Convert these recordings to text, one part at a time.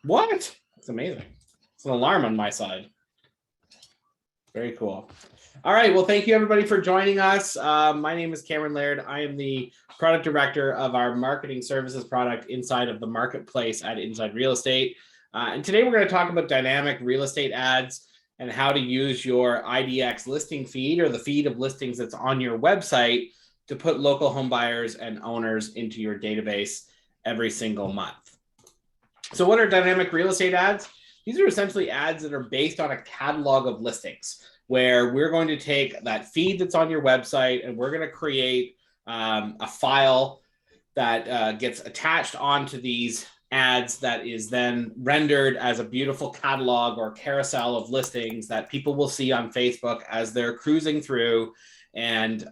What? It's amazing. It's an alarm on my side. Very cool. All right. Well, thank you everybody for joining us. My name is Cameron Laird. I am the product director of our marketing services product inside of the marketplace at Inside Real Estate. And today we're going to talk about dynamic real estate ads and how to use your IDX listing feed, or the feed of listings that's on your website, to put local home buyers and owners into your database every single month. So what are dynamic real estate ads? These are essentially ads that are based on a catalog of listings, where we're going to take that feed that's on your website and we're going to create a file that gets attached onto these ads that is then rendered as a beautiful catalog or carousel of listings that people will see on Facebook as they're cruising through and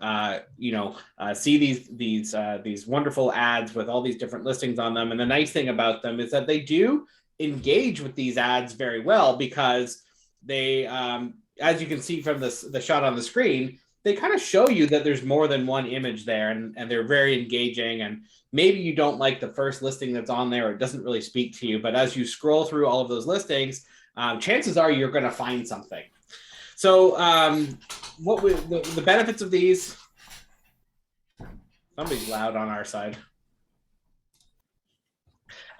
see these wonderful ads with all these different listings on them. And the nice thing about them is that they do engage with these ads very well, because they, as you can see from the shot on the screen, they kind of show you that there's more than one image there, and they're very engaging. And maybe you don't like the first listing that's on there, or it doesn't really speak to you, but as you scroll through all of those listings, chances are you're going to find something. So the benefits of these, somebody's loud on our side.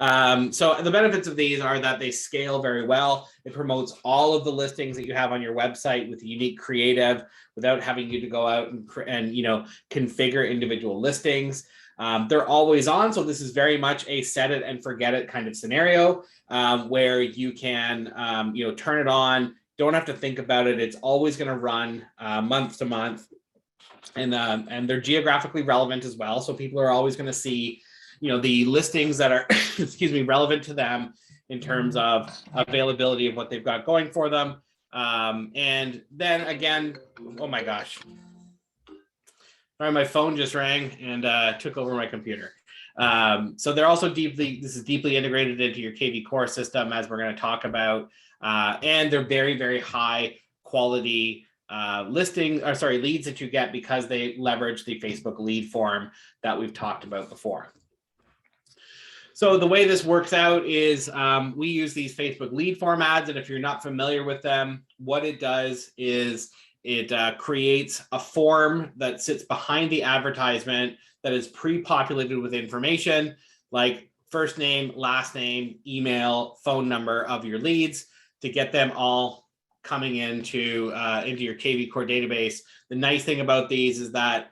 So the benefits of these are that they scale very well. It promotes all of the listings that you have on your website with unique creative without having you to go out and configure individual listings. They're always on. So this is very much a set it and forget it kind of scenario, where you can, turn it on. Don't have to think about it. It's always going to run month to month. And they're geographically relevant as well. So people are always going to see the listings that are, relevant to them in terms of availability of what they've got going for them. And then again, oh my gosh. All right, my phone just rang and took over my computer. So they're also this is deeply integrated into your KV Core system, as we're going to talk about. And they're very, very high quality leads that you get, because they leverage the Facebook lead form that we've talked about before. So the way this works out is we use these Facebook lead form ads, and if you're not familiar with them, what it does is it creates a form that sits behind the advertisement that is pre-populated with information like first name, last name, email, phone number of your leads, to get them all coming into your KV Core database. The nice thing about these is that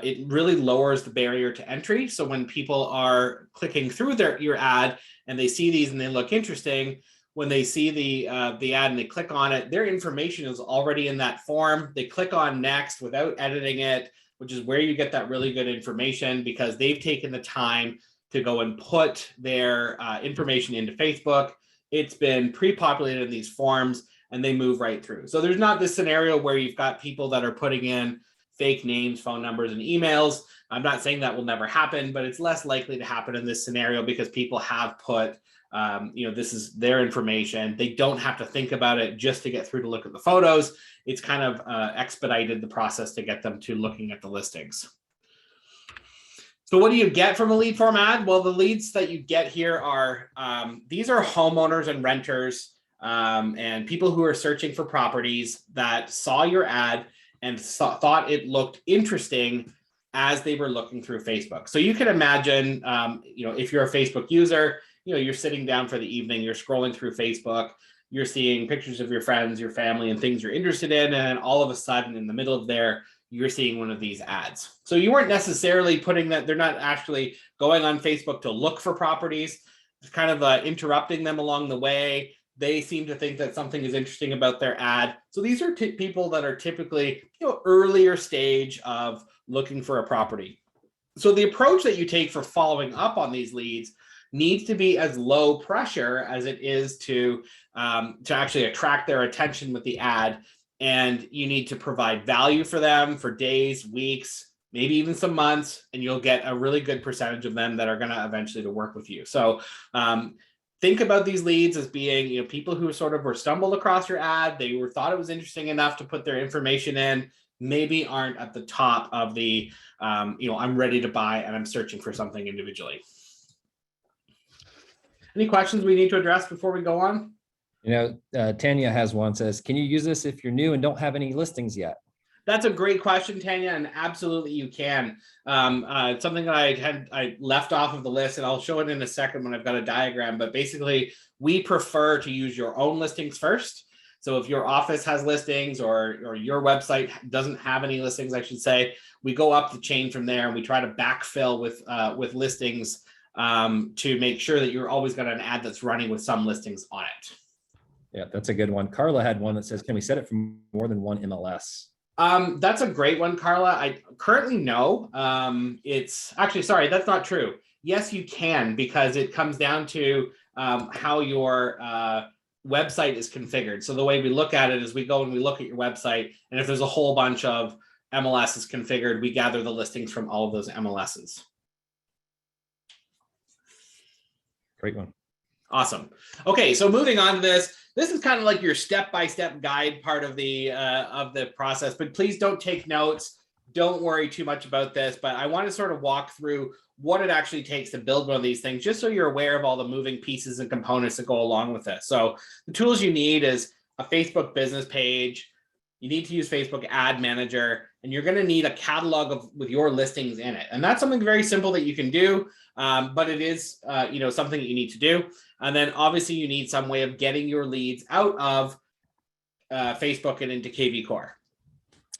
it really lowers the barrier to entry. So when people are clicking through your ad and they see these and they look interesting, when they see the ad and they click on it, their information is already in that form. They click on next without editing it, which is where you get that really good information, because they've taken the time to go and put their information into Facebook. It's been pre-populated in these forms and they move right through. So there's not this scenario where you've got people that are putting in fake names, phone numbers, and emails. I'm not saying that will never happen, but it's less likely to happen in this scenario, because people have put, this is their information. They don't have to think about it just to get through to look at the photos. It's kind of expedited the process to get them to looking at the listings. So what do you get from a lead form ad? Well, the leads that you get here are, these are homeowners and renters and people who are searching for properties that saw your ad and thought it looked interesting as they were looking through Facebook. So you can imagine, if you're a Facebook user, you're sitting down for the evening, you're scrolling through Facebook, you're seeing pictures of your friends, your family, and things you're interested in. And all of a sudden, in the middle of there, you're seeing one of these ads. So you weren't necessarily putting that, they're not actually going on Facebook to look for properties, it's kind of interrupting them along the way. They seem to think that something is interesting about their ad. So these are people that are typically, earlier stage of looking for a property. So the approach that you take for following up on these leads needs to be as low pressure as it is to actually attract their attention with the ad. And you need to provide value for them for days, weeks, maybe even some months, and you'll get a really good percentage of them that are going to eventually to work with you. So think about these leads as being, people who sort of were stumbled across your ad. They thought it was interesting enough to put their information in, maybe aren't at the top of the, I'm ready to buy and I'm searching for something individually. Any questions we need to address before we go on? Tanya has one, says, can you use this if you're new and don't have any listings yet? That's a great question, Tanya, and absolutely you can. Something that I left off of the list, and I'll show it in a second when I've got a diagram, but basically we prefer to use your own listings first. So if your office has listings or your website doesn't have any listings, I should say, we go up the chain from there and we try to backfill with listings to make sure that you're always got an ad that's running with some listings on it. Yeah, that's a good one. Carla had one that says, can we set it for more than one MLS? That's a great one, Carla. I currently know. It's actually, sorry, that's not true. Yes, you can, because it comes down to how your website is configured. So the way we look at it is we go and we look at your website, and if there's a whole bunch of MLSs configured, we gather the listings from all of those MLSs. Great one. Awesome. Okay, so moving on to this. This is kind of like your step-by-step guide part of the process, but please don't take notes. Don't worry too much about this, but I want to sort of walk through what it actually takes to build one of these things, just so you're aware of all the moving pieces and components that go along with this. So the tools you need is a Facebook business page. You need to use Facebook Ad Manager, and you're going to need a catalog with your listings in it. And that's something very simple that you can do, but it is something that you need to do. And then obviously you need some way of getting your leads out of Facebook and into KV Core.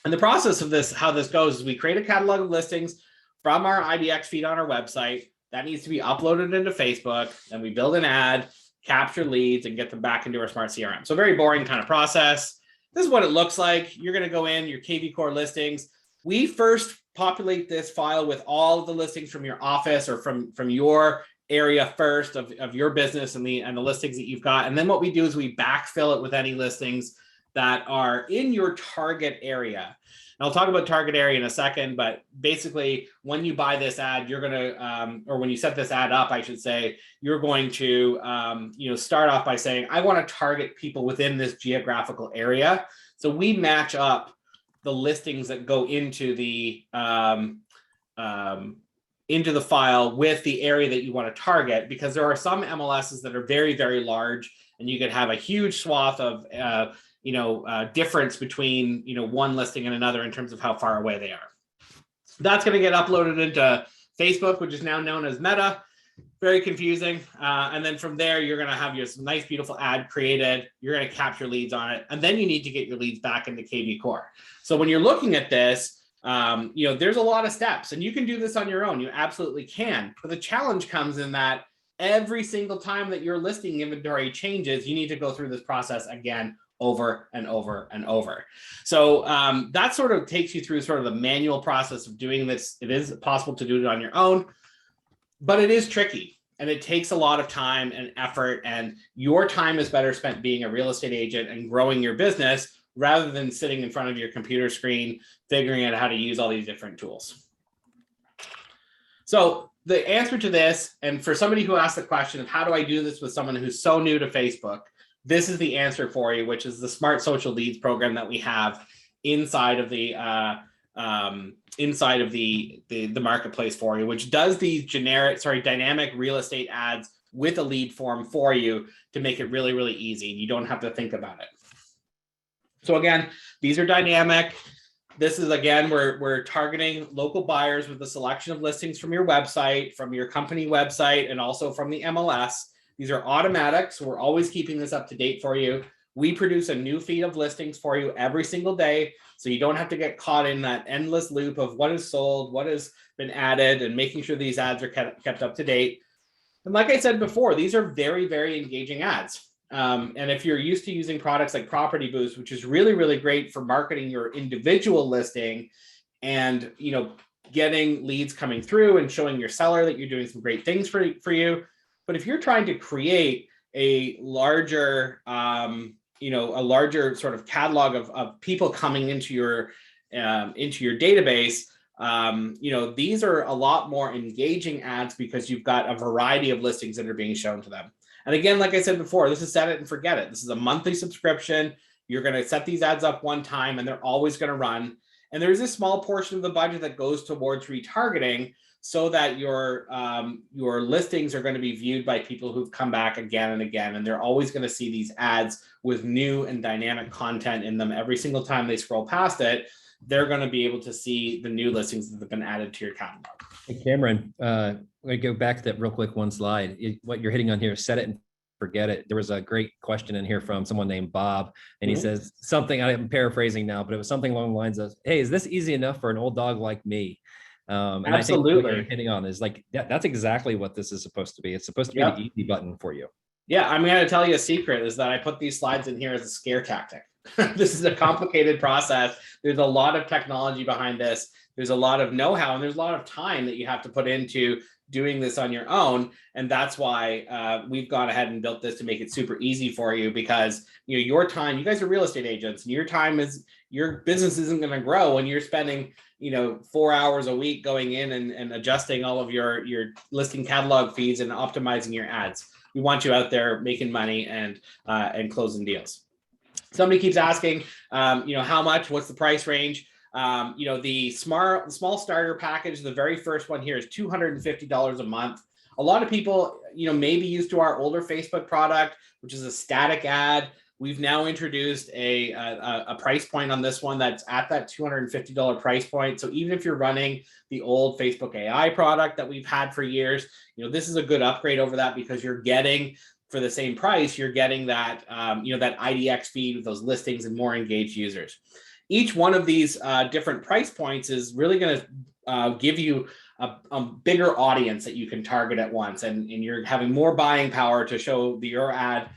And the process of this, how this goes, is we create a catalog of listings from our IDX feed on our website. That needs to be uploaded into Facebook. Then we build an ad, capture leads, and get them back into our Smart CRM. So very boring kind of process. This is what it looks like. You're going to go in your KV Core listings. We first populate this file with all of the listings from your office or from your area first of your business and the listings that you've got. And then what we do is we backfill it with any listings that are in your target area. And I'll talk about target area in a second, but basically when you buy this ad, you're going to, or when you set this ad up, I should say, you're going to, start off by saying, I want to target people within this geographical area. So we match up the listings that go into the file with the area that you want to target, because there are some MLSs that are very, very large, and you could have a huge swath of difference between one listing and another in terms of how far away they are. That's going to get uploaded into Facebook, which is now known as Meta. Very confusing. And then from there, you're going to have your nice, beautiful ad created. You're going to capture leads on it, and then you need to get your leads back into KV Core. So when you're looking at this, there's a lot of steps, and you can do this on your own. You absolutely can. But the challenge comes in that every single time that your listing inventory changes, you need to go through this process again over and over and over. So that sort of takes you through sort of the manual process of doing this. It is possible to do it on your own, but it is tricky, and it takes a lot of time and effort, and your time is better spent being a real estate agent and growing your business rather than sitting in front of your computer screen, figuring out how to use all these different tools. So the answer to this, and for somebody who asked the question of how do I do this with someone who's so new to Facebook, this is the answer for you, which is the Smart Social Leads program that we have inside of the marketplace for you, which does these dynamic real estate ads with a lead form for you to make it really, really easy. You don't have to think about it. So again, these are dynamic. This is, again, we're targeting local buyers with a selection of listings from your website, from your company website, and also from the MLS. These are automatic, so we're always keeping this up to date for you. We produce a new feed of listings for you every single day, so you don't have to get caught in that endless loop of what is sold, what has been added, and making sure these ads are kept up to date. And like I said before, these are very, very engaging ads. And if you're used to using products like Property Boost, which is really, really great for marketing your individual listing and, getting leads coming through and showing your seller that you're doing some great things for you. But if you're trying to create a larger, sort of catalog of people coming into your database, these are a lot more engaging ads because you've got a variety of listings that are being shown to them. And again, like I said before, this is set it and forget it. This is a monthly subscription. You're going to set these ads up one time, and they're always going to run. And there's a small portion of the budget that goes towards retargeting. so that your listings are going to be viewed by people who've come back again and again, and they're always going to see these ads with new and dynamic content in them every single time they scroll past it. They're going to be able to see the new listings that have been added to your catalog. Hey, Cameron, I'm going to go back to that real quick, one slide. What you're hitting on here is set it and forget it. There was a great question in here from someone named Bob, and he says something, I'm paraphrasing now, but it was something along the lines of, hey, is this easy enough for an old dog like me? And Absolutely. I think what you're hitting on is like, that's exactly what this is supposed to be. It's supposed to be the easy button for you. Yeah, I'm going to tell you a secret is that I put these slides in here as a scare tactic. This is a complicated process. There's a lot of technology behind this. There's a lot of know-how, and there's a lot of time that you have to put into doing this on your own. And that's why we've gone ahead and built this to make it super easy for you, because your time, you guys are real estate agents, and your business isn't going to grow when you're spending 4 hours a week going in and adjusting all of your listing catalog feeds and optimizing your ads. We want you out there making money and closing deals. Somebody keeps asking, how much, what's the price range? The small starter package, the very first one here is $250 a month. A lot of people, may be used to our older Facebook product, which is a static ad. We've now introduced a price point on this one that's at that $250 price point. So even if you're running the old Facebook AI product that we've had for years, this is a good upgrade over that, because you're getting, for the same price, you're getting that, that IDX feed with those listings and more engaged users. Each one of these different price points is really going to give you a bigger audience that you can target at once, and you're having more buying power to show your ad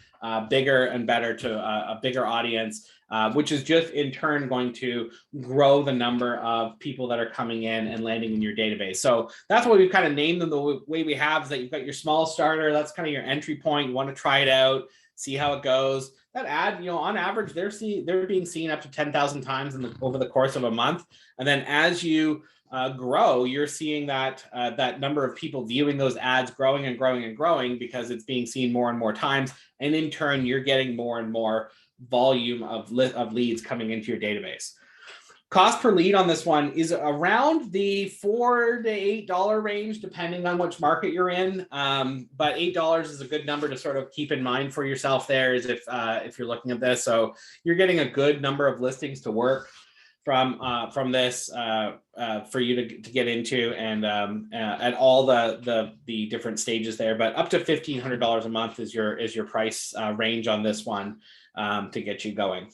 bigger and better to a bigger audience, which is just in turn going to grow the number of people that are coming in and landing in your database. So that's why we've kind of named them the way we have, is that you've got your small starter. That's kind of your entry point. You want to try it out, see how it goes. That ad, on average, they're being seen up to 10,000 times over the course of a month. And then as you grow, you're seeing that number of people viewing those ads growing and growing and growing, because it's being seen more and more times. And in turn, you're getting more and more volume of leads coming into your database. Cost per lead on this one is around the $4 to $8 range, depending on which market you're in. But $8 is a good number to sort of keep in mind for yourself there, is if you're looking at this. So you're getting a good number of listings to work from this for you to get into, and at all the different stages there. But up to $1,500 a month is your price range on this one to get you going.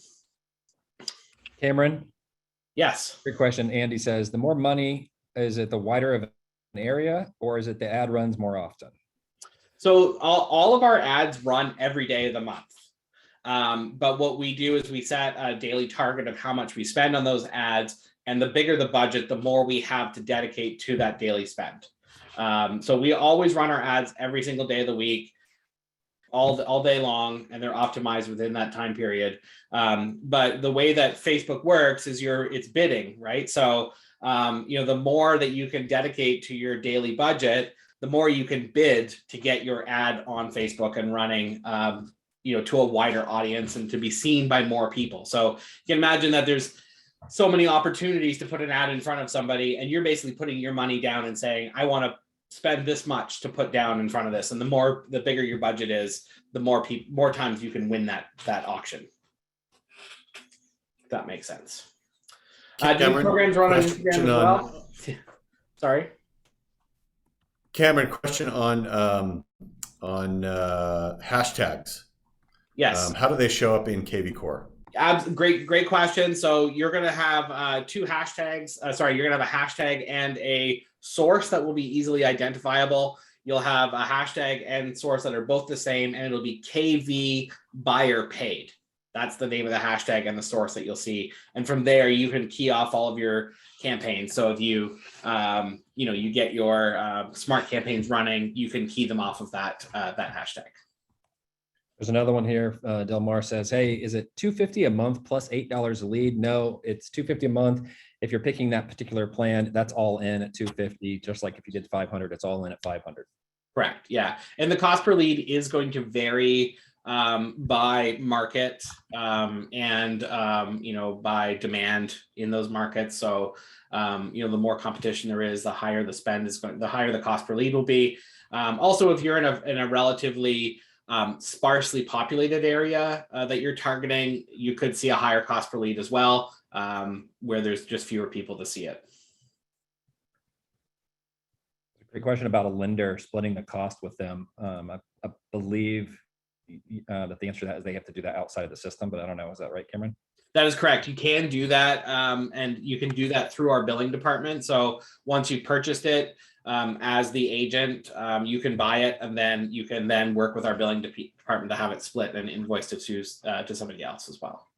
Cameron? Yes. Good question. Andy says, the more money, is it the wider of an area, or is it the ad runs more often? So all of our ads run every day of the month. But what we do is we set a daily target of how much we spend on those ads, and the bigger the budget, the more we have to dedicate to that daily spend. So we always run our ads every single day of the week, all day long, and they're optimized within that time period. But the way that Facebook works is it's bidding, right? So the more that you can dedicate to your daily budget, the more you can bid to get your ad on Facebook and running to a wider audience and to be seen by more people. So you can imagine that there's so many opportunities to put an ad in front of somebody, and you're basically putting your money down and saying, I want to spend this much to put down in front of this. And the bigger your budget is, the more times you can win that auction. If that makes sense. Do programs run on Instagram as well? Sorry. Cameron, question on hashtags. Yes. How do they show up in KV Core? Great question. So you're going to have two hashtags. You're going to have a hashtag and a source that will be easily identifiable. You'll have a hashtag and source that are both the same, and it'll be KV buyer paid. That's the name of the hashtag and the source that you'll see. And from there, you can key off all of your campaigns. So if you get your smart campaigns running, you can key them off of that hashtag. There's another one here. Del Mar says, hey, is it $250 a month plus $8 a lead? No, it's $250 a month. If you're picking that particular plan, that's all in at $250. Just like if you did 500, it's all in at 500. Correct. Yeah. And the cost per lead is going to vary by market and by demand in those markets. So the more competition there is, the higher the spend is going, the higher the cost per lead will be. Also, if you're in a relatively sparsely populated area that you're targeting, you could see a higher cost per lead as well, where there's just fewer people to see it. Great question about a lender splitting the cost with them. I believe that the answer to that is they have to do that outside of the system, but I don't know. Is that right, Cameron? That is correct. You can do that, and you can do that through our billing department. So once you've purchased it as the agent, you can buy it, and then you can then work with our billing department to have it split and invoiced to somebody else as well.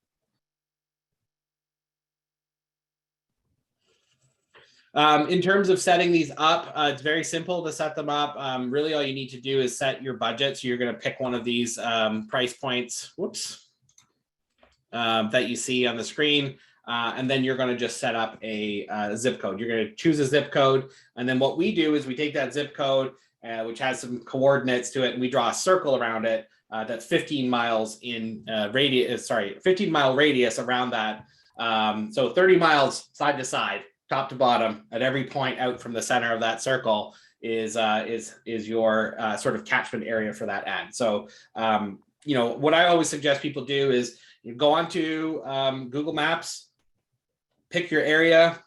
In terms of setting these up, it's very simple to set them up. Really, all you need to do is set your budget. So you're going to pick one of these price points. Whoops. That you see on the screen, and then you're going to just set up a zip code. You're going to choose a zip code, and then what we do is we take that zip code, which has some coordinates to it, and we draw a circle around it that's 15 miles in radius. 15-mile radius around that. So 30 miles side to side, top to bottom, at every point out from the center of that circle is your sort of catchment area for that ad. So what I always suggest people do is you go onto Google Maps, pick your area,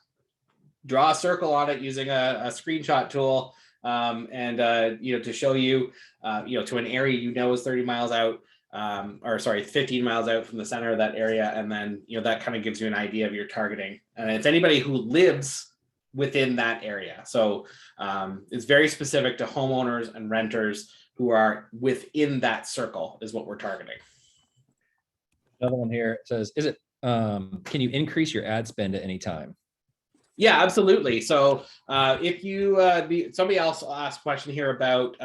draw a circle on it using a screenshot tool, and to show you, to an area is 30 miles out, 15 miles out from the center of that area, and then that kind of gives you an idea of your targeting. And it's anybody who lives within that area. So it's very specific to homeowners and renters who are within that circle is what we're targeting. Another one here says, can you increase your ad spend at any time? Yeah, absolutely. So if you, somebody else asked a question here about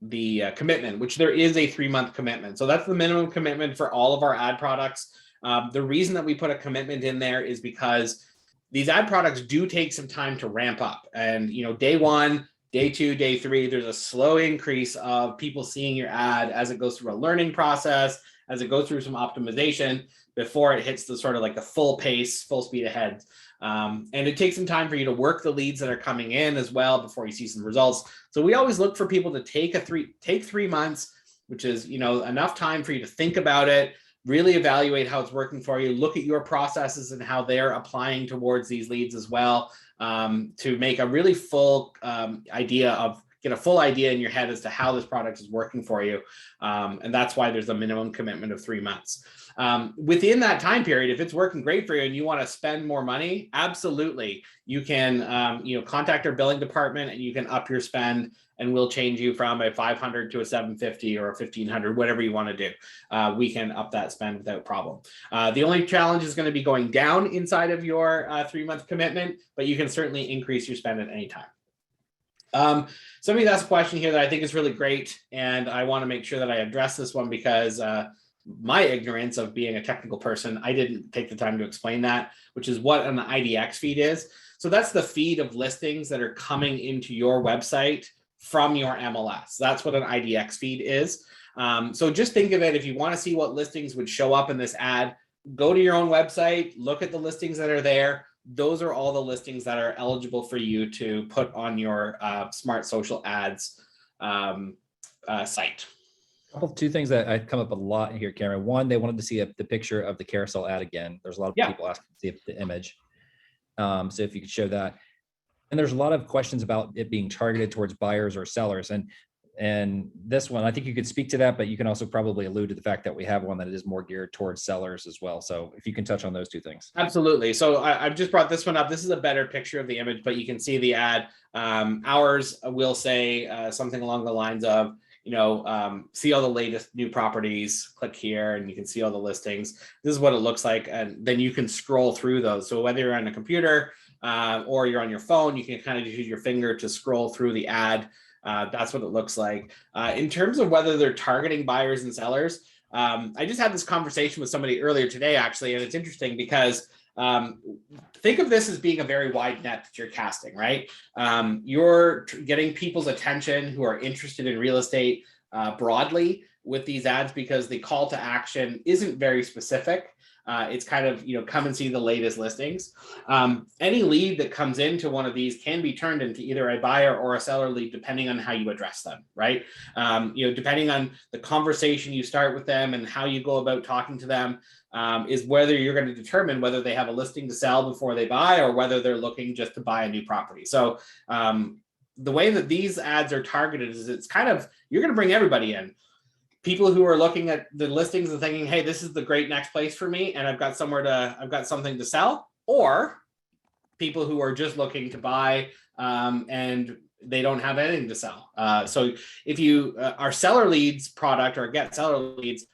the commitment, which there is a 3-month commitment. So that's the minimum commitment for all of our ad products. The reason that we put a commitment in there is because these ad products do take some time to ramp up. And, day 1, day 2, day 3, there's a slow increase of people seeing your ad as it goes through a learning process, as it goes through some optimization before it hits the sort of like the full pace, full speed ahead. And it takes some time for you to work the leads that are coming in as well before you see some results. So we always look for people to take 3 months, which is, enough time for you to think about it, really evaluate how it's working for you, look at your processes and how they're applying towards these leads as well, to make a really full get a full idea in your head as to how this product is working for you. And that's why there's a minimum commitment of 3 months. Within that time period, if it's working great for you and you want to spend more money, absolutely. You can, contact our billing department and you can up your spend, and we'll change you from a $500 to a $750 or a $1,500, whatever you want to do. We can up that spend without problem. The only challenge is going to be going down inside of your 3-month commitment, but you can certainly increase your spend at any time. Somebody asked a question here that I think is really great, and I want to make sure that I address this one because my ignorance of being a technical person, I didn't take the time to explain that, which is what an IDX feed is. So that's the feed of listings that are coming into your website from your MLS. That's what an IDX feed is. So just think of it, if you want to see what listings would show up in this ad, go to your own website, look at the listings that are there. Those are all the listings that are eligible for you to put on your Smart Social Ads site. Two things that I come up a lot here, Cameron. One, they wanted to see the picture of the carousel ad again. There's a lot of people asking to see the image. So if you could show that. And there's a lot of questions about it being targeted towards buyers or sellers. And this one, I think you could speak to that, but you can also probably allude to the fact that we have one that is more geared towards sellers as well. So if you can touch on those two things. Absolutely. So I've just brought this one up. This is a better picture of the image, but you can see the ad. Ours will say something along the lines of, see all the latest new properties, click here, and you can see all the listings. This is what it looks like. And then you can scroll through those. So whether you're on a computer or you're on your phone, you can kind of use your finger to scroll through the ad. That's what it looks like. In terms of whether they're targeting buyers and sellers, I just had this conversation with somebody earlier today, actually, and it's interesting because think of this as being a very wide net that you're casting, right? You're getting people's attention who are interested in real estate broadly with these ads because the call to action isn't very specific. It's kind of, come and see the latest listings. Any lead that comes into one of these can be turned into either a buyer or a seller lead, depending on how you address them, right? Depending on the conversation you start with them and how you go about talking to them, is whether you're going to determine whether they have a listing to sell before they buy or whether they're looking just to buy a new property. So the way that these ads are targeted is it's kind of, you're going to bring everybody in. People who are looking at the listings and thinking, hey, this is the great next place for me, and I've got something to sell, or people who are just looking to buy and they don't have anything to sell. So if you our seller leads product or get seller leads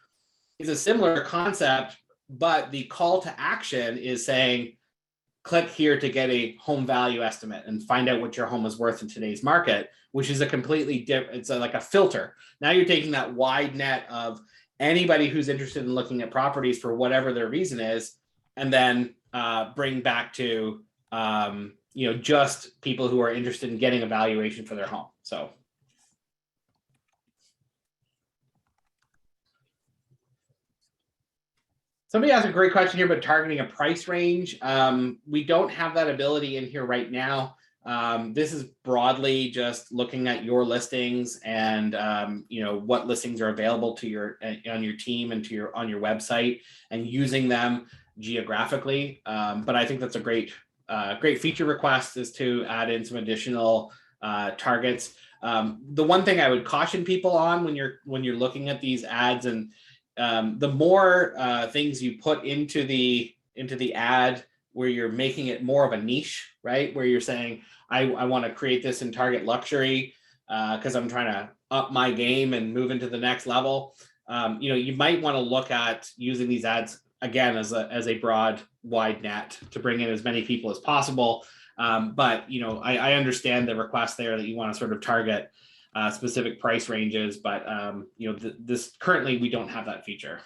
is a similar concept, but the call to action is saying, click here to get a home value estimate and find out what your home is worth in today's market, which is a completely different, it's like a filter. Now you're taking that wide net of anybody who's interested in looking at properties for whatever their reason is, and then bring back to, just people who are interested in getting a valuation for their home. So. Somebody asked a great question here about targeting a price range. We don't have that ability in here right now. This is broadly just looking at your listings and what listings are available to on your team and on your website and using them geographically. But I think that's a great feature request is to add in some additional targets. The one thing I would caution people on when you're looking at these ads, and the more things you put into the ad where you're making it more of a niche, right? Where you're saying, I want to create this and target luxury because I'm trying to up my game and move into the next level. You might want to look at using these ads again as a broad, wide net to bring in as many people as possible. But I understand the request there that you want to sort of target specific price ranges, but this currently we don't have that feature.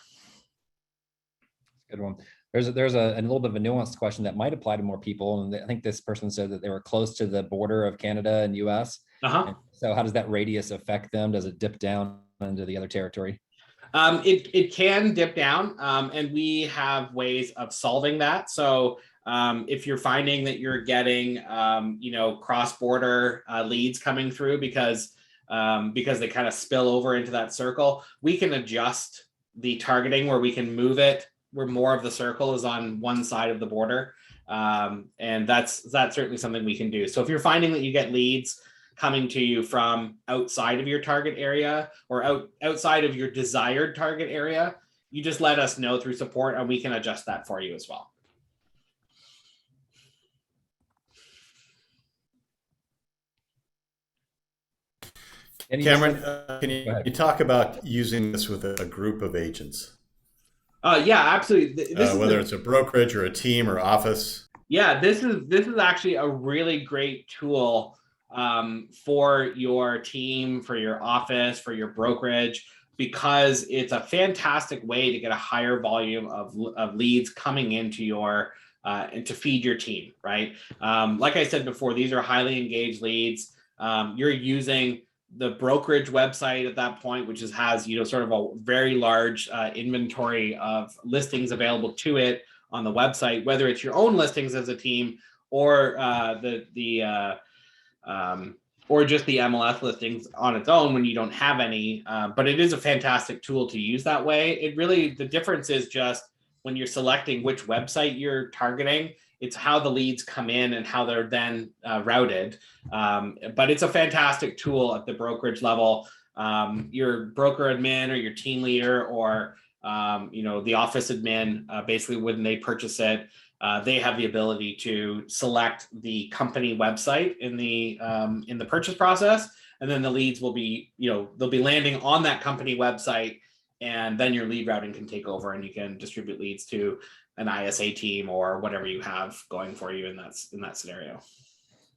Good one. There's a little bit of a nuanced question that might apply to more people, and I think this person said that they were close to the border of Canada and U.S. And so how does that radius affect them? Does it dip down into the other territory? It can dip down, and we have ways of solving that. So if you're finding that you're getting cross-border leads coming through because they kind of spill over into that circle, we can adjust the targeting where we can move it where more of the circle is on one side of the border. And that's certainly something we can do. So if you're finding that you get leads coming to you from outside of your target area or outside of your desired target area, you just let us know through support and we can adjust that for you as well. Cameron, can you talk about using this with a group of agents? Yeah, absolutely. Whether it's a brokerage or a team or office. Yeah, this is actually a really great tool for your team, for your office, for your brokerage, because it's a fantastic way to get a higher volume of leads coming into your and to feed your team, right? Like I said before, these are highly engaged leads. You're using the brokerage website at that point, which has sort of a very large inventory of listings available to it on the website, whether it's your own listings as a team or or just the MLS listings on its own when you don't have any. But it is a fantastic tool to use that way. The difference is just when you're selecting which website you're targeting, it's how the leads come in and how they're then routed. But it's a fantastic tool at the brokerage level. Your broker admin or your team leader or the office admin, basically when they purchase it, they have the ability to select the company website in the purchase process, and then the leads will be they'll be landing on that company website, and then your lead routing can take over, and you can distribute leads to an ISA team or whatever you have going for you in that scenario.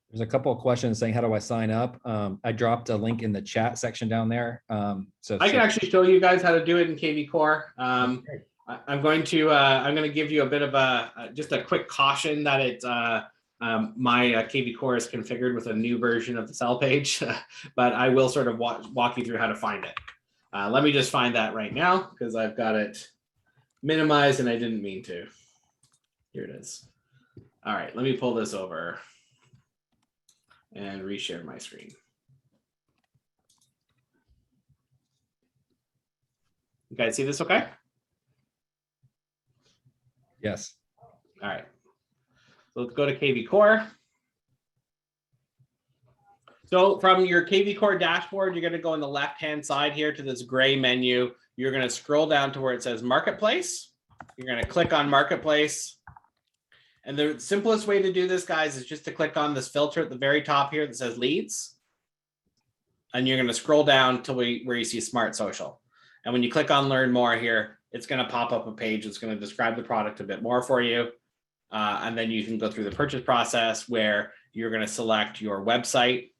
There's a couple of questions saying, how do I sign up? I dropped a link in the chat section down there. So I can actually show you guys how to do it in KV Core. I'm going to give you a bit of just a quick caution that it's my KV Core is configured with a new version of the cell page, but I will sort of walk you through how to find it. Let me just find that right now because I've got it minimized and I didn't mean to. Here it is. All right, let me pull this over and reshare my screen. You guys see this okay? Yes. All right. So let's go to KV Core. So from your KV Core dashboard, you're going to go on the left-hand side here to this gray menu. You're going to scroll down to where it says Marketplace. You're going to click on Marketplace. And the simplest way to do this, guys, is just to click on this filter at the very top here that says Leads. And you're going to scroll down to where you see Smart Social. And when you click on Learn More here, it's going to pop up a page that's going to describe the product a bit more for you. And then you can go through the purchase process where you're going to select your website.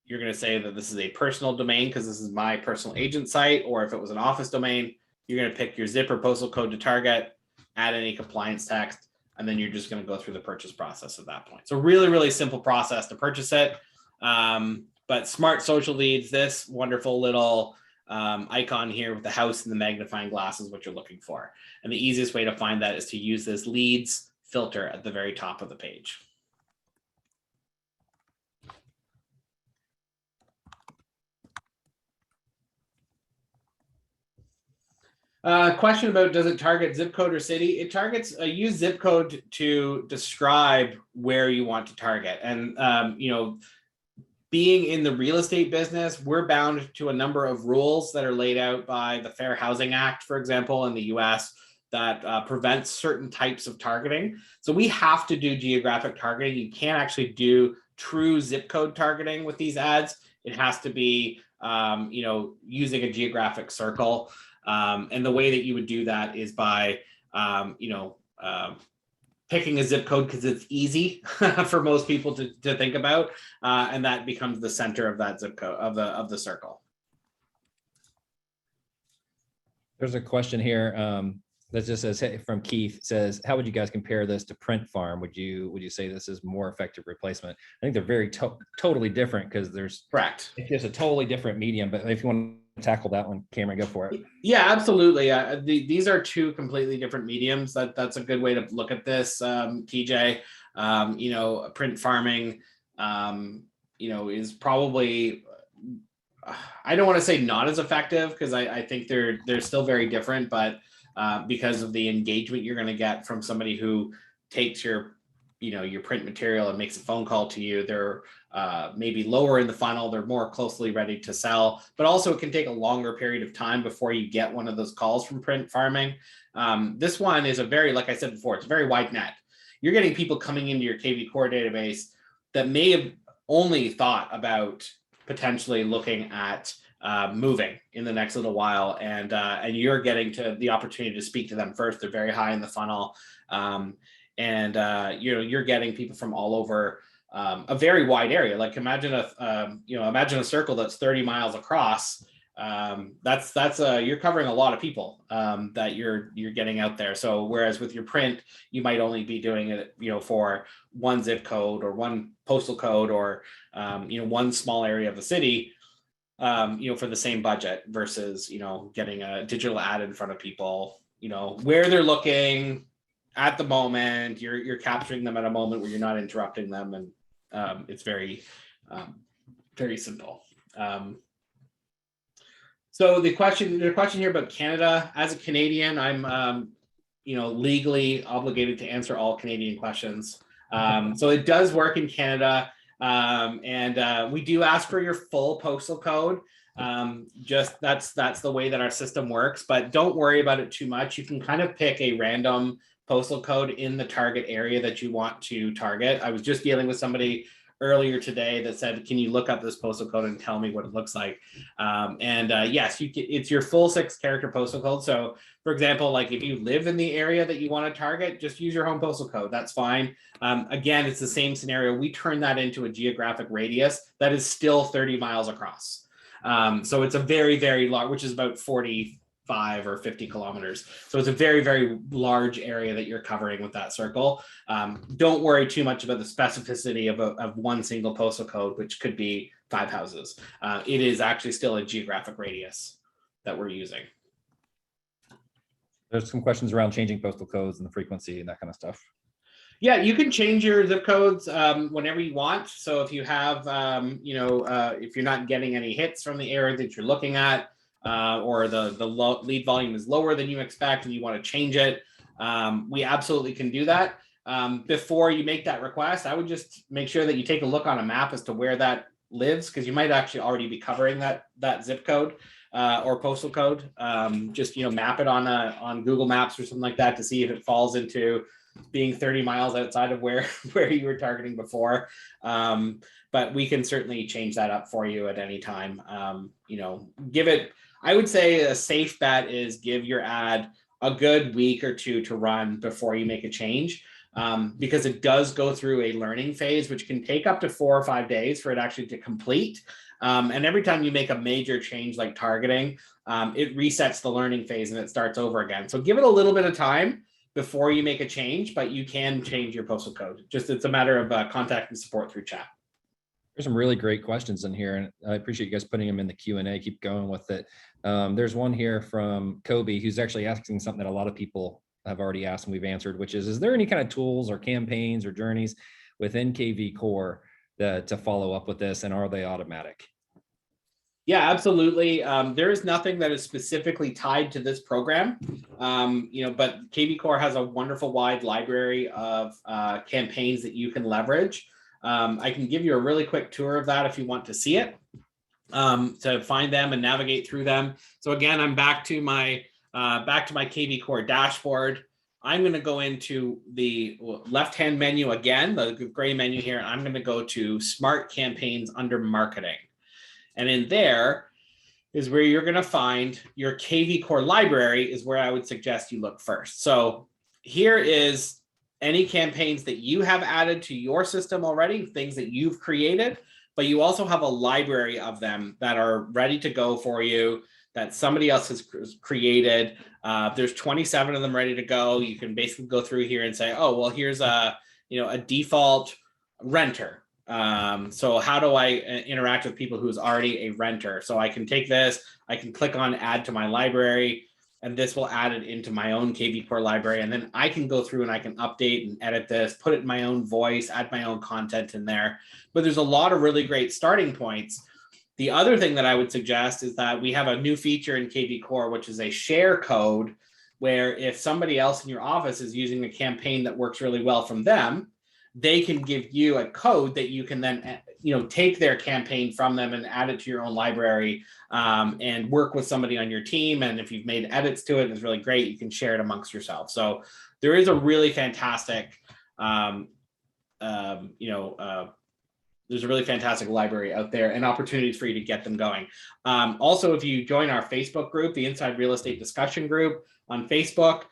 You're going to say that this is a personal domain because this is my personal agent site, or if it was an office domain, you're going to pick your zip or postal code to target, add any compliance text, and then you're just going to go through the purchase process at that point. So really, really simple process to purchase it. But Smart Social Leads, this wonderful little icon here with the house and the magnifying glass is what you're looking for. And the easiest way to find that is to use this Leads filter at the very top of the page. Question about, does it target zip code or city? It targets, use zip code to describe where you want to target. And, being in the real estate business, we're bound to a number of rules that are laid out by the Fair Housing Act, for example, in the US, that prevents certain types of targeting. So we have to do geographic targeting. You can't actually do true zip code targeting with these ads. It has to be, using a geographic circle. And the way that you would do that is by, picking a zip code because it's easy for most people to think about, and that becomes the center of that zip code of the circle. There's a question here that just says, hey, from Keith, says, how would you guys compare this to Print Farm? Would you say this is more effective replacement? I think they're very totally different because there's Correct. It's just a totally different medium. But if you want to tackle that one, Cameron, go for it. Yeah, absolutely. These are two completely different mediums. That's a good way to look at this, TJ. Print farming, is probably, I don't want to say not as effective because I think they're still very different, but because of the engagement you're going to get from somebody who takes your print material and makes a phone call to you, they're maybe lower in the funnel, they're more closely ready to sell, but also it can take a longer period of time before you get one of those calls from print farming. This one is like I said before, it's a very wide net. You're getting people coming into your KV Core database that may have only thought about potentially looking at moving in the next little while, and you're getting to the opportunity to speak to them first. They're very high in the funnel. You're getting people from all over a very wide area. Like imagine a circle that's 30 miles across. You're covering a lot of people that you're getting out there. So whereas with your print, you might only be doing it, for one zip code or one postal code or one small area of the city, for the same budget versus getting a digital ad in front of people, where they're looking at the moment. You're capturing them at a moment where you're not interrupting them, and it's very very simple. So the question here about Canada, as a Canadian, I'm legally obligated to answer all Canadian questions. So it does work in Canada, and we do ask for your full postal code. That's the way that our system works, but don't worry about it too much. You can kind of pick a random postal code in the target area that you want to target. I was just dealing with somebody earlier today that said, can you look up this postal code and tell me what it looks like? Yes, it's your full 6-character postal code. So for example, like if you live in the area that you want to target, just use your home postal code. That's fine. Again, it's the same scenario. We turn that into a geographic radius that is still 30 miles across. So it's a very, very large, which is about 40 5 or 50 kilometers. So it's a very, very large area that you're covering with that circle. Don't worry too much about the specificity of one single postal code, which could be 5 houses. It is actually still a geographic radius that we're using. There's some questions around changing postal codes and the frequency and that kind of stuff. Yeah, you can change your zip codes whenever you want. So if you have, if you're not getting any hits from the area that you're looking at, or the lead volume is lower than you expect and you want to change it, we absolutely can do that. Before you make that request, I would just make sure that you take a look on a map as to where that lives, because you might actually already be covering that zip code or postal code. Just map it on Google Maps or something like that to see if it falls into being 30 miles outside of where you were targeting before. But we can certainly change that up for you at any time. Give it, I would say a safe bet is give your ad a good week or two to run before you make a change, because it does go through a learning phase, which can take up to 4 or 5 days for it actually to complete. And every time you make a major change like targeting, it resets the learning phase and it starts over again. So give it a little bit of time before you make a change, but you can change your postal code. Just it's a matter of contacting support through chat. There's some really great questions in here, and I appreciate you guys putting them in the Q&A. Keep going with it. There's one here from Kobe, who's actually asking something that a lot of people have already asked and we've answered, which is there any kind of tools or campaigns or journeys within KV Core to follow up with this, and are they automatic? Yeah, absolutely. There is nothing that is specifically tied to this program, but KV Core has a wonderful wide library of campaigns that you can leverage. I can give you a really quick tour of that if you want to see it, to find them and navigate through them. So again, I'm back to my KV Core dashboard. I'm going to go into the left-hand menu again, the gray menu here. I'm going to go to Smart Campaigns under Marketing. And in there is where you're going to find your KV Core library, is where I would suggest you look first. So here is any campaigns that you have added to your system already, things that you've created, but you also have a library of them that are ready to go for you, that somebody else has created. There's 27 of them ready to go. You can basically go through here and say, oh, well, here's a default renter. So how do I interact with people who's already a renter? So I can take this, I can click on add to my library, and this will add it into my own KV Core library. And then I can go through and I can update and edit this, put it in my own voice, add my own content in there. But there's a lot of really great starting points. The other thing that I would suggest is that we have a new feature in KV Core, which is a share code, where if somebody else in your office is using a campaign that works really well from them, they can give you a code that you can then take their campaign from them and add it to your own library, and work with somebody on your team. And if you've made edits to it, it's really great. You can share it amongst yourself. So there is a really fantastic, there's a really fantastic library out there and opportunities for you to get them going. Also, if you join our Facebook group, the Inside Real Estate Discussion Group on Facebook,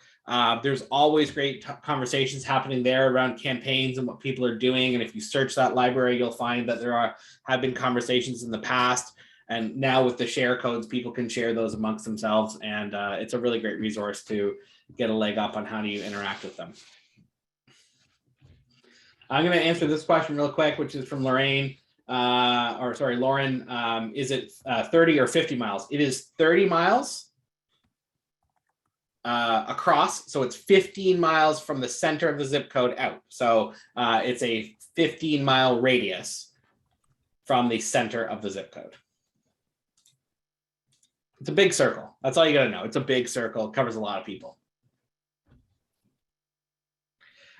there's always great conversations happening there around campaigns and what people are doing. And if you search that library, you'll find that there have been conversations in the past. And now with the share codes, people can share those amongst themselves. And it's a really great resource to get a leg up on how do you interact with them. I'm going to answer this question real quick, which is from Lauren. Is it 30 or 50 miles? It is 30 miles. Across, so it's 15 miles from the center of the zip code out. So it's a 15-mile radius from the center of the zip code. It's a big circle. That's all you got to know. It's a big circle. It covers a lot of people.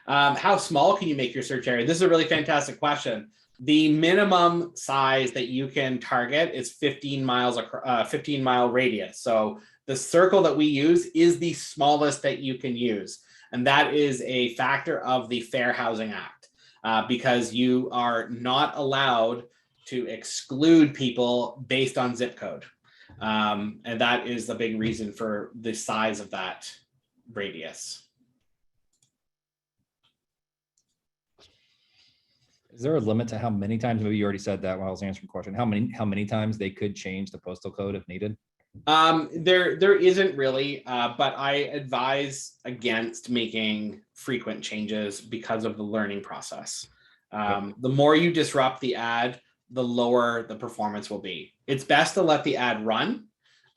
How small can you make your search area? This is a really fantastic question. The minimum size that you can target is 15 miles, 15-mile radius. So the circle that we use is the smallest that you can use. And that is a factor of the Fair Housing Act, because you are not allowed to exclude people based on zip code. And that is the big reason for the size of that radius. Is there a limit to how many times, maybe you already said that while I was answering the question, how many times they could change the postal code if needed? There isn't really, but I advise against making frequent changes because of the learning process. The more you disrupt the ad, the lower the performance will be. It's best to let the ad run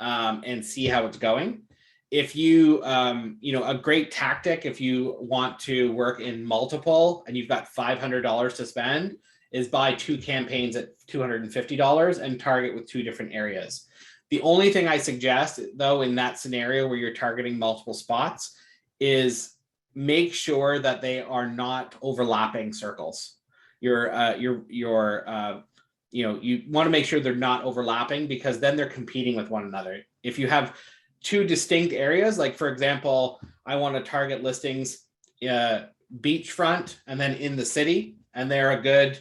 and see how it's going. If you, a great tactic, if you want to work in multiple and you've got $500 to spend, is buy 2 campaigns at $250 and target with 2 different areas. The only thing I suggest, though, in that scenario where you're targeting multiple spots, is make sure that they are not overlapping circles. You want to make sure they're not overlapping, because then they're competing with one another. If you have 2 distinct areas, like for example, I want to target listings beachfront and then in the city, and they're a good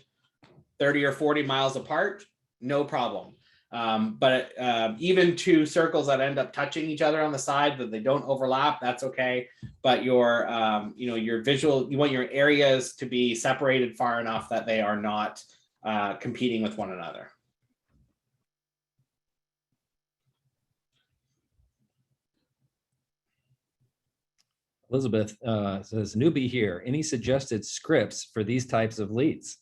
30 or 40 miles apart, no problem. But even 2 circles that end up touching each other on the side, that they don't overlap, that's okay. But your visual, you want your areas to be separated far enough that they are not competing with one another. Elizabeth says, newbie here. Any suggested scripts for these types of leads?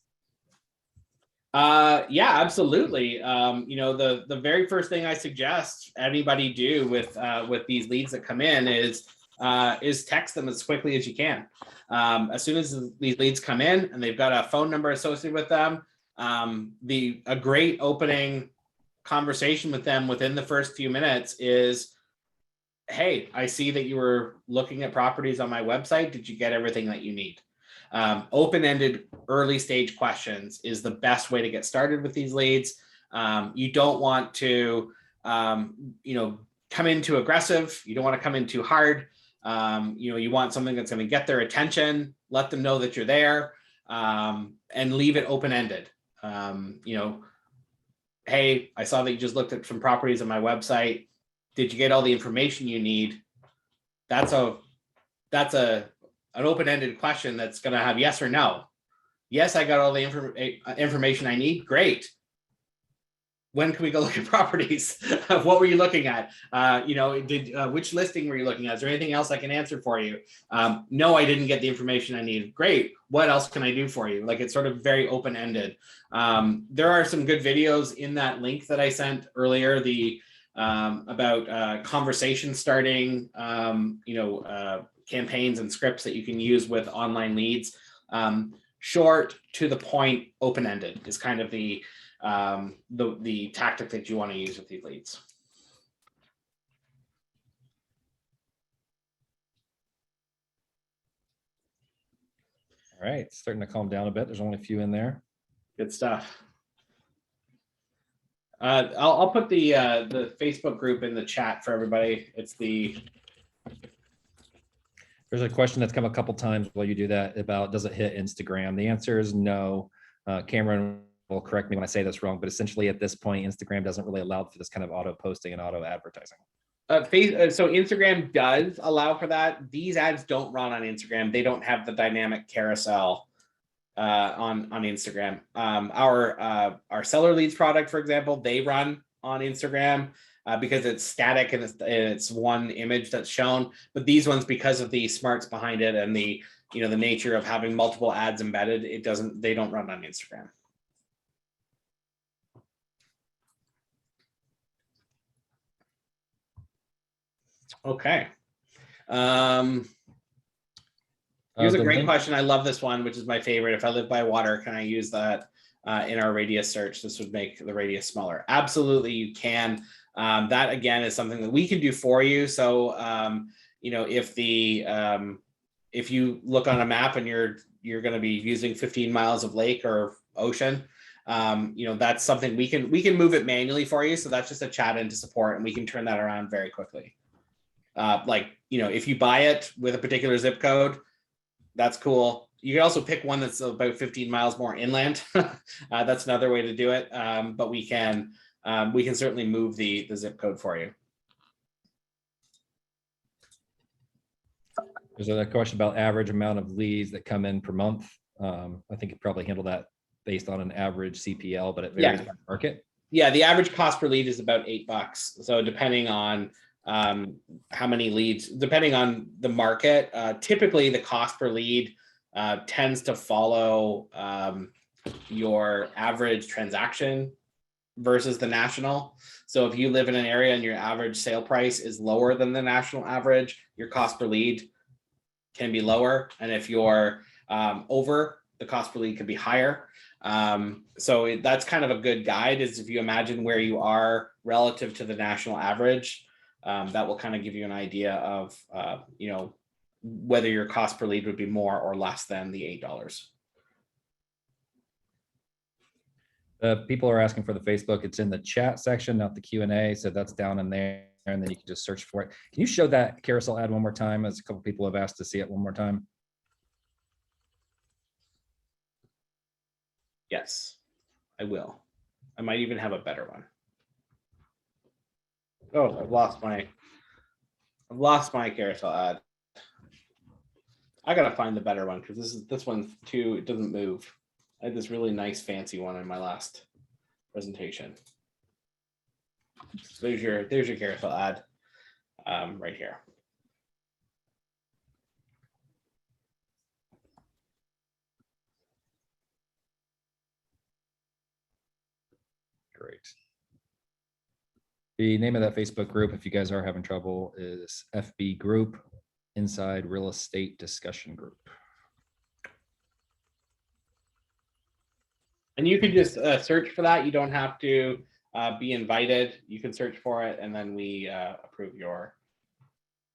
Yeah, absolutely. The very first thing I suggest anybody do with these leads that come in is text them as quickly as you can. As soon as these leads come in and they've got a phone number associated with them, a great opening conversation with them within the first few minutes is, hey, I see that you were looking at properties on my website. Did you get everything that you need? Open-ended early stage questions is the best way to get started with these leads. You don't want to, come in too aggressive. You don't want to come in too hard. You want something that's going to get their attention, let them know that you're there, and leave it open-ended. Hey, I saw that you just looked at some properties on my website. Did you get all the information you need? That's an open-ended question that's going to have yes or no. Yes, I got all the information I need. Great. When can we go look at properties? What were you looking at? Which listing were you looking at? Is there anything else I can answer for you? No, I didn't get the information I need. Great. What else can I do for you? Like, it's sort of very open-ended. There are some good videos in that link that I sent earlier, about conversation starting, campaigns and scripts that you can use with online leads. Short, to the point, open-ended is kind of the tactic that you want to use with these leads. All right, it's starting to calm down a bit. There's only a few in there. Good stuff. I'll put the Facebook group in the chat for everybody. There's a question that's come a couple times while you do that about, does it hit Instagram? The answer is no. Cameron will correct me when I say this wrong, but essentially at this point, Instagram doesn't really allow for this kind of auto posting and auto advertising. So Instagram does allow for that. These ads don't run on Instagram. They don't have the dynamic carousel on Instagram. Our seller leads product, for example, they run on Instagram because it's static and it's one image that's shown. But these ones, because of the smarts behind it and the nature of having multiple ads embedded, they don't run on Instagram. Okay. Here's a great question. I love this one, which is my favorite. If I live by water, can I use that in our radius search? This would make the radius smaller. Absolutely, you can. That again is something that we can do for you. So, if you look on a map and you're going to be using 15 miles of lake or ocean, that's something we can move it manually for you. So that's just a chat into support, and we can turn that around very quickly. If you buy it with a particular zip code, that's cool. You can also pick one that's about 15 miles more inland. That's another way to do it. But we can certainly move the zip code for you. There's a question about average amount of leads that come in per month. I think you probably handle that based on an average CPL, but it varies by market. Yeah, the average cost per lead is about $8. So depending on how many leads, depending on the market, typically the cost per lead tends to follow your average transaction versus the national. So if you live in an area and your average sale price is lower than the national average, your cost per lead can be lower. And if you're over, the cost per lead could be higher. So that's kind of a good guide, is if you imagine where you are relative to the national average, that will kind of give you an idea of, whether your cost per lead would be more or less than the $8. People are asking for the Facebook. It's in the chat section, not the Q&A. So that's down in there, and then you can just search for it. Can you show that carousel ad one more time, as a couple people have asked to see it one more time? Yes, I will. I might even have a better one. Oh, I've lost my carousel ad. I gotta find the better one, because this one too, it doesn't move. I had this really nice fancy one in my last presentation. So there's your carousel ad right here. Great. The name of that Facebook group, if you guys are having trouble, is FB Group, Inside Real Estate Discussion Group. And you can just search for that. You don't have to be invited. You can search for it, and then we approve your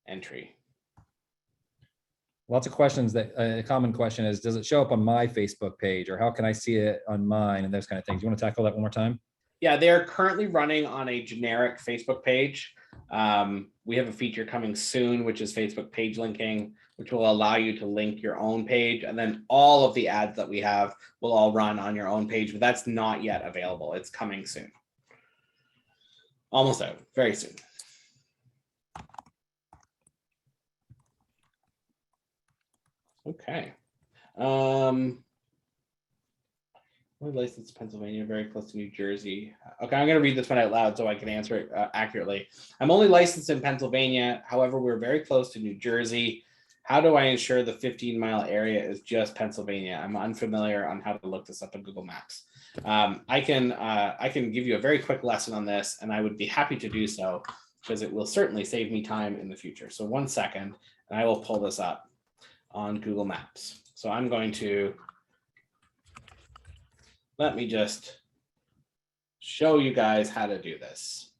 entry. Lots of questions. That a common question is, does it show up on my Facebook page, or how can I see it on mine, and those kind of things? You want to tackle that one more time? Yeah, they're currently running on a generic Facebook page. We have a feature coming soon, which is Facebook page linking, which will allow you to link your own page, and then all of the ads that we have will all run on your own page, but that's not yet available. It's coming soon. Almost out, very soon. Okay. We're licensed in Pennsylvania, very close to New Jersey. Okay, I'm going to read this one out loud so I can answer it accurately. I'm only licensed in Pennsylvania. However, we're very close to New Jersey. How do I ensure the 15-mile area is just Pennsylvania? I'm unfamiliar on how to look this up on Google Maps. I can give you a very quick lesson on this, and I would be happy to do so, because it will certainly save me time in the future. So 1 second, and I will pull this up on Google Maps. So I'm going to, let me just show you guys how to do this.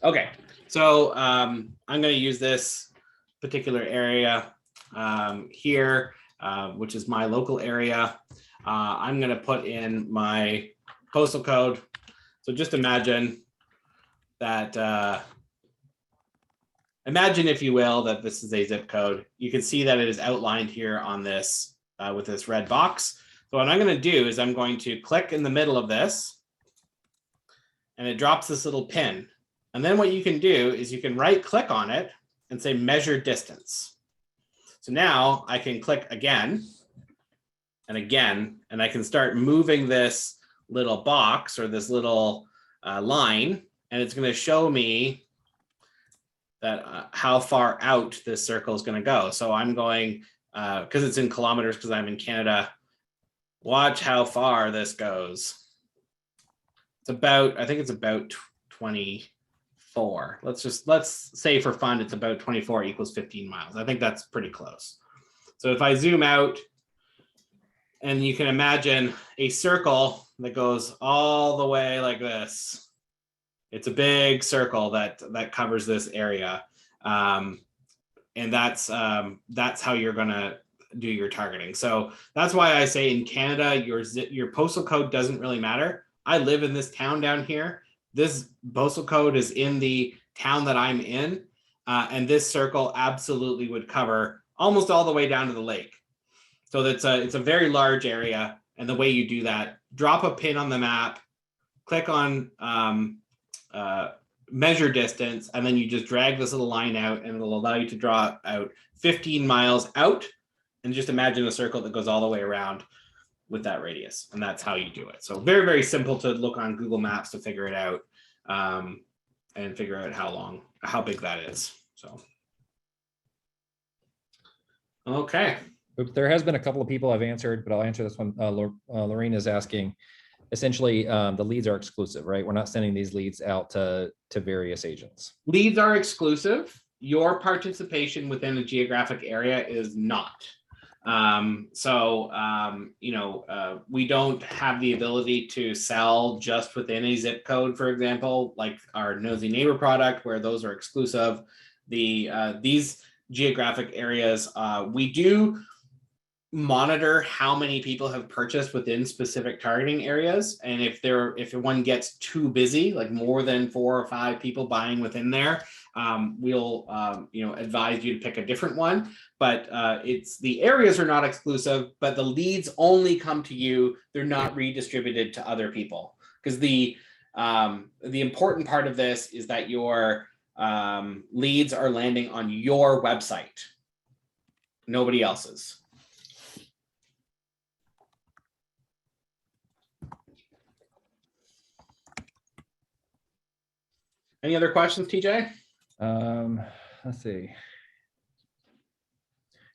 Okay, so I'm going to use this particular area here, which is my local area. I'm going to put in my postal code. So just imagine that, imagine, if you will, that this is a zip code. You can see that it is outlined here on this with this red box. So what I'm going to do is I'm going to click in the middle of this, and it drops this little pin. And then what you can do is you can right click on it and say measure distance. So now I can click again and again, and I can start moving this little box or this little line, and it's going to show me that how far out this circle is going to go. So I'm going, because it's in kilometers, because I'm in Canada, watch how far this goes. It's about, I think it's about 24. Let's say for fun, it's about 24 equals 15 miles. I think that's pretty close. So if I zoom out, and you can imagine a circle that goes all the way like this. It's a big circle that covers this area. And that's how you're gonna do your targeting. So that's why I say in Canada, your postal code doesn't really matter. I live in this town down here. This postal code is in the town that I'm in. And this circle absolutely would cover almost all the way down to the lake. So it's a very large area. And the way you do that, drop a pin on the map, click on measure distance, and then you just drag this little line out, and it'll allow you to draw out 15 miles out. And just imagine a circle that goes all the way around. with that radius, and that's how you do it. So very, very simple to look on Google Maps to figure it out, and figure out how big that is. So, okay. Oops, there has been a couple of people I've answered, but I'll answer this one. Lorraine is asking, essentially, the leads are exclusive, right? We're not sending these leads out to various agents. Leads are exclusive. Your participation within a geographic area is not. We don't have the ability to sell just within a zip code, for example, like our Nosy Neighbor product, where those are exclusive. These geographic areas, we do monitor how many people have purchased within specific targeting areas, and if one gets too busy, like more than 4 or 5 people buying within there, we'll advise you to pick a different one. But it's the areas are not exclusive, but the leads only come to you. They're not redistributed to other people, because the important part of this is that your leads are landing on your website, nobody else's. Any other questions, TJ? Let's see.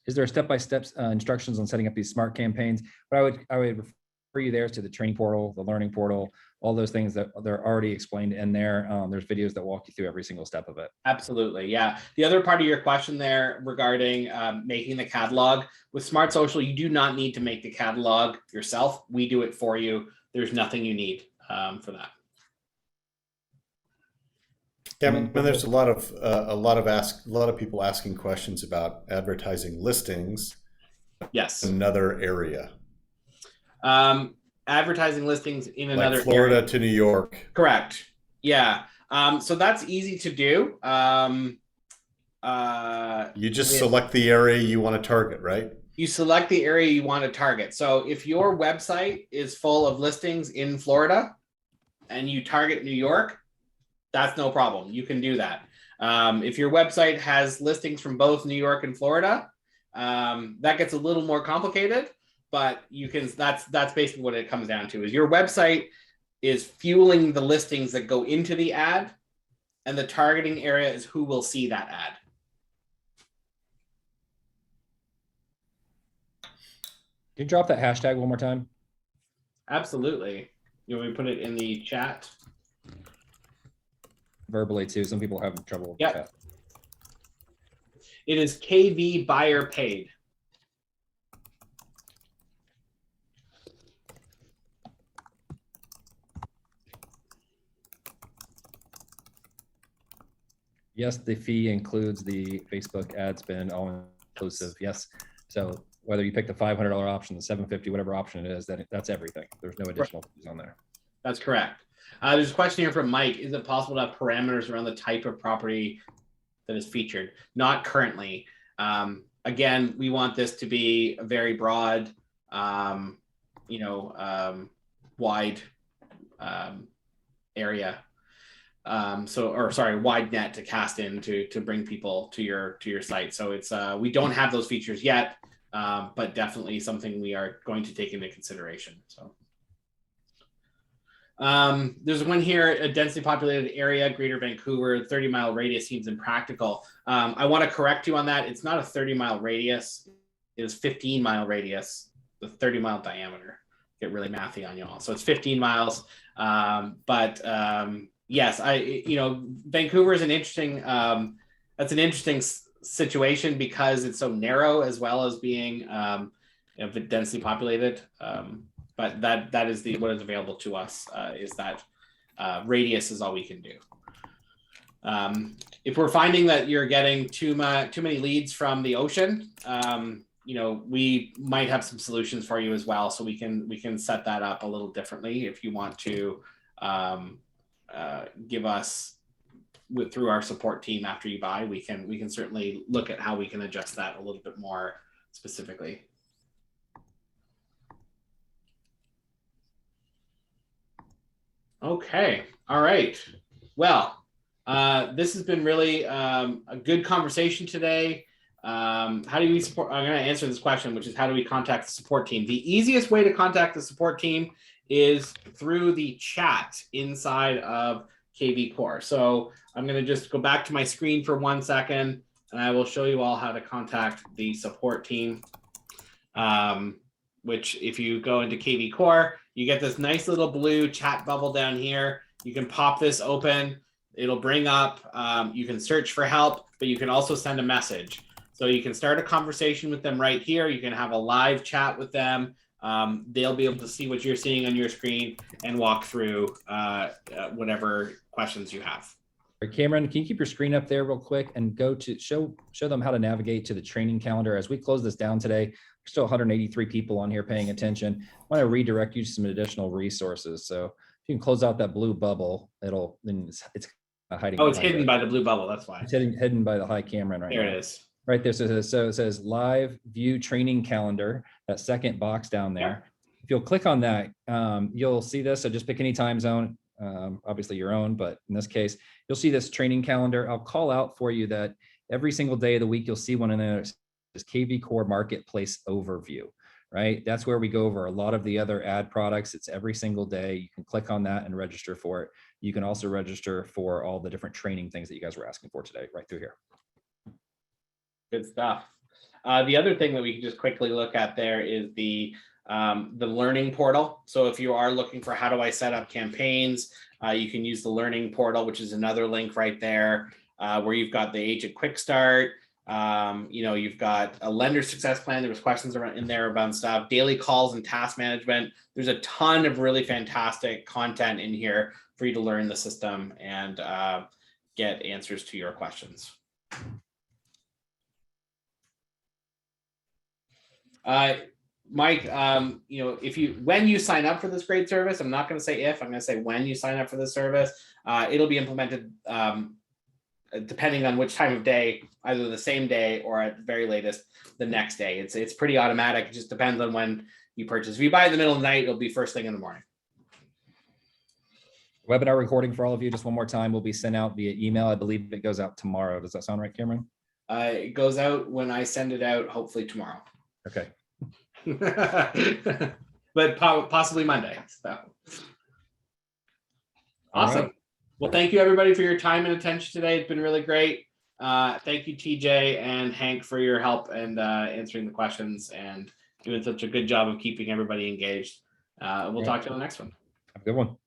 Is there step-by-step instructions on setting up these smart campaigns? But I would refer you there to the training portal, the learning portal, all those things that they're already explained in there. There's videos that walk you through every single step of it. Absolutely, yeah. The other part of your question there regarding making the catalog, with Smart Social, you do not need to make the catalog yourself. We do it for you. There's nothing you need for that. Yeah, and there's a lot of people asking questions about advertising listings. Yes. Another area. Advertising listings in another like Florida area. to New York. Correct. Yeah. So that's easy to do. You just select the area you want to target, right? You select the area you want to target. So if your website is full of listings in Florida and you target New York, that's no problem. You can do that. If your website has listings from both New York and Florida, that gets a little more complicated, but you can, that's basically what it comes down to, is your website is fueling the listings that go into the ad, and the targeting area is who will see that ad. Can you drop that hashtag one more time? Absolutely. You want me to put it in the chat? Verbally too. Some people have trouble with that. It is KV buyer paid. Yes, the fee includes the Facebook ad spend, all inclusive. Yes. So whether you pick the $500 option, the $750, whatever option it is, that's everything. There's no additional fees on there. That's correct. There's a question here from Mike. Is it possible to have parameters around the type of property that is featured? Not currently. Again, we want this to be a very broad, wide area. Wide net to cast in to bring people to your site. So it's we don't have those features yet, but definitely something we are going to take into consideration. So. There's one here, a densely populated area, Greater Vancouver, 30-mile radius seems impractical. I want to correct you on that. It's not a 30-mile radius. It is 15-mile radius, the 30-mile diameter. Get really mathy on you all. So it's 15 miles. Yes, Vancouver is an interesting, that's an interesting situation because it's so narrow as well as being densely populated. But that is what is available to us, is that radius is all we can do. If we're finding that you're getting too many leads from the ocean, we might have some solutions for you as well. So we can set that up a little differently if you want to give us through our support team after you buy. We can certainly look at how we can adjust that a little bit more specifically. Okay. All right. Well, this has been really a good conversation today. how do we support? I'm going to answer this question, which is how do we contact the support team? The easiest way to contact the support team is through the chat inside of KV Core. So I'm going to just go back to my screen for 1 second, and I will show you all how to contact the support team. Which if you go into KV Core, you get this nice little blue chat bubble down here. You can pop this open. It'll bring up, you can search for help, but you can also send a message. So you can start a conversation with them right here. You can have a live chat with them. They'll be able to see what you're seeing on your screen and walk through whatever questions you have. Cameron, can you keep your screen up there real quick and go to show them how to navigate to the training calendar? As we close this down today, there's still 183 people on here paying attention. I want to redirect you to some additional resources. So if you can close out that blue bubble, then it's hiding. Oh, it's hidden by the blue bubble. That's why. It's hidden by the high Cameron right there now. It is. Right there. So it says live view training calendar, that second box down there. Yeah. If you'll click on that, you'll see this. So just pick any time zone, obviously your own, but in this case, you'll see this training calendar. I'll call out for you that every single day of the week, you'll see one in there. This KV Core Marketplace Overview, right? That's where we go over a lot of the other ad products. It's every single day. You can click on that and register for it. You can also register for all the different training things that you guys were asking for today, right through here. Good stuff. The other thing that we can just quickly look at there is the learning portal. So if you are looking for how do I set up campaigns, you can use the learning portal, which is another link right there, where you've got the Agent Quick Start. You've got a lender success plan. There was questions in there about stuff, daily calls and task management. There's a ton of really fantastic content in here for you to learn the system and get answers to your questions. Mike, when you sign up for this great service, I'm not going to say if, I'm going to say when you sign up for this service, it'll be implemented depending on which time of day, either the same day or at the very latest the next day. It's pretty automatic. It just depends on when you purchase. If you buy in the middle of the night, it'll be first thing in the morning. Webinar recording for all of you, just one more time, will be sent out via email. I believe it goes out tomorrow. Does that sound right, Cameron? It goes out when I send it out, hopefully tomorrow. Okay. But possibly Monday. So awesome. Right. Well, thank you everybody for your time and attention today. It's been really great. Thank you, TJ and Hank, for your help and answering the questions and doing such a good job of keeping everybody engaged. We'll talk to you on the next one. Have a good one.